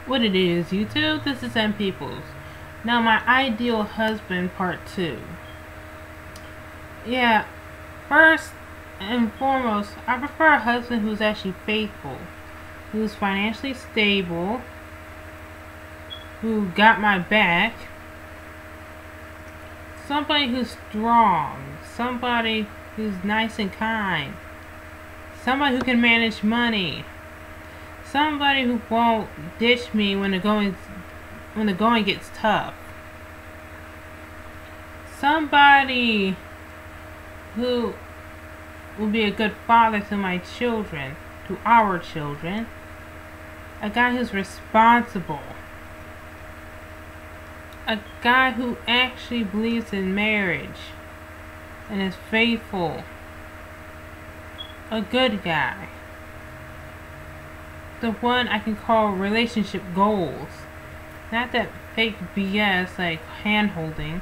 What it is, YouTube? This is M Peoples. Now, my ideal husband, part 2. Yeah, first and foremost, I prefer a husband who's actually faithful, who's financially stable, who got my back, somebody who's strong, somebody who's nice and kind, somebody who can manage money, somebody who won't ditch me when the going gets tough. Somebody who will be a good father to my children, to our children. A guy who's responsible. A guy who actually believes in marriage and is faithful. A good guy. The one I can call relationship goals. Not that fake BS like hand-holding.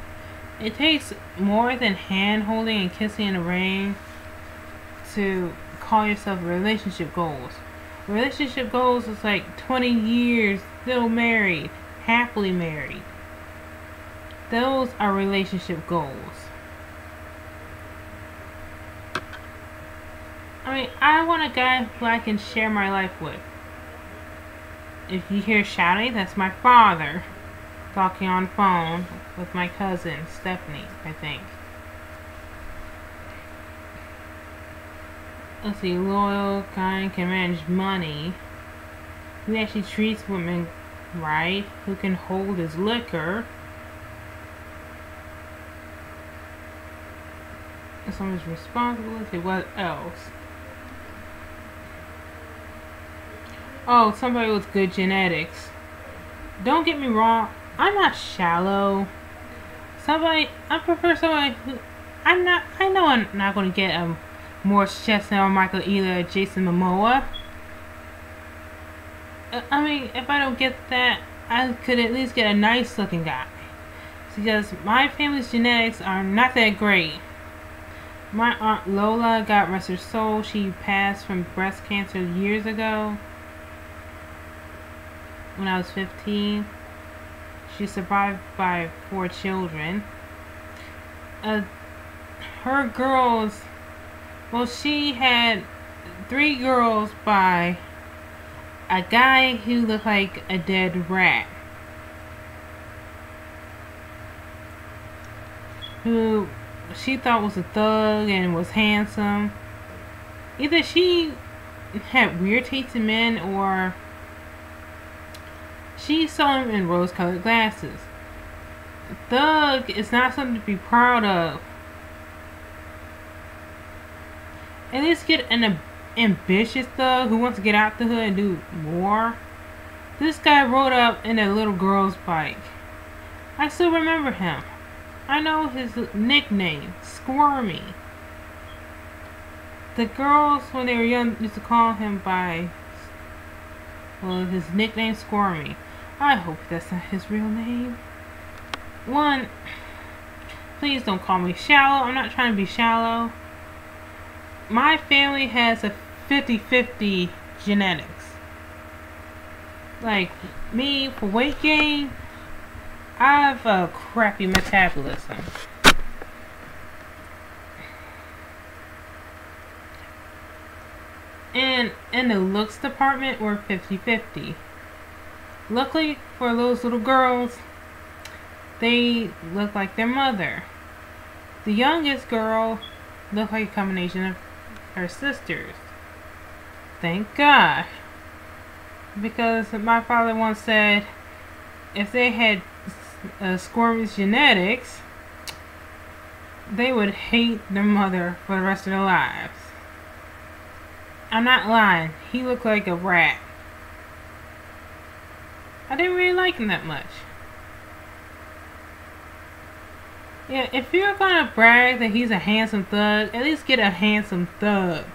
It takes more than hand-holding and kissing in the rain to call yourself relationship goals. Relationship goals is like 20 years, still married, happily married. Those are relationship goals. I mean, I want a guy who I can share my life with. If you hear shouting, that's my father talking on the phone with my cousin, Stephanie, I think. Let's see, loyal, kind, can manage money, who actually treats women right, who can hold his liquor. Someone's responsibility, what else? Oh, somebody with good genetics. Don't get me wrong, I'm not shallow. I prefer somebody who, I know I'm not going to get a Morris Chestnut or Michael Ealy or Jason Momoa. I mean, if I don't get that, I could at least get a nice looking guy. Because my family's genetics are not that great. My aunt Lola, God rest her soul, she passed from breast cancer years ago. When I was 15. She survived by 4 children. Her girls, well, she had 3 girls by a guy who looked like a dead rat, who she thought was a thug and was handsome. Either she had weird taste in men, or she saw him in rose-colored glasses. Thug is not something to be proud of. At least get an ambitious thug who wants to get out the hood and do more. This guy rode up in a little girl's bike. I still remember him. I know his nickname, Squirmy. The girls, when they were young, used to call him by, well, his nickname, Squirmy. I hope that's not his real name. One, please don't call me shallow. I'm not trying to be shallow. My family has a 50-50 genetics. Like me, for weight gain, I have a crappy metabolism. And in the looks department, we're 50-50. Luckily for those little girls, they look like their mother. The youngest girl looked like a combination of her sisters. Thank God. Because my father once said, if they had Squirmy's genetics, they would hate their mother for the rest of their lives. I'm not lying. He looked like a rat. I didn't really like him that much. Yeah, if you're gonna brag that he's a handsome thug, at least get a handsome thug.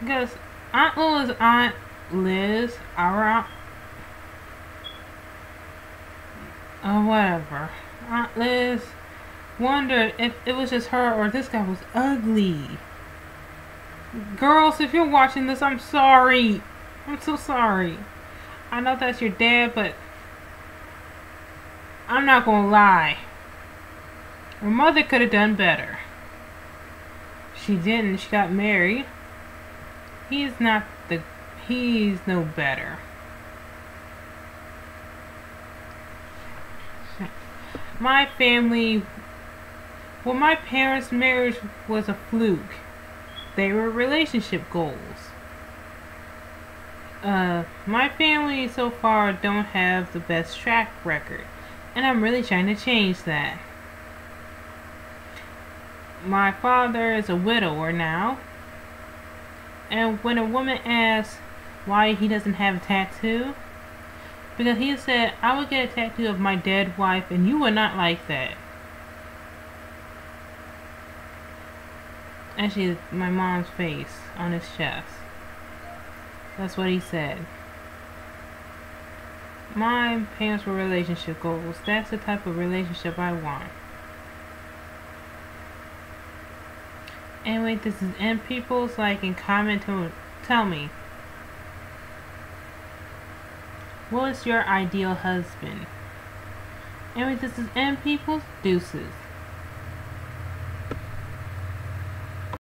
Because Aunt Lola's Aunt Liz, our aunt, whatever, Aunt Liz wondered if it was just her or this guy was ugly. Girls, if you're watching this, I'm sorry. I'm so sorry. I know that's your dad, but I'm not gonna lie. Her mother could have done better. She didn't. She got married. He's no better. My family, my parents' marriage was a fluke. They were relationship goals. My family so far don't have the best track record, and I'm really trying to change that. My father is a widower now, and when a woman asks why he doesn't have a tattoo, because he said, I would get a tattoo of my dead wife and you would not like that. Actually, my mom's face on his chest. That's what he said. My parents were relationship goals. That's the type of relationship I want. Anyway, this is M Peoples. Like and comment to tell me, what is your ideal husband? Anyway, this is M Peoples. Deuces.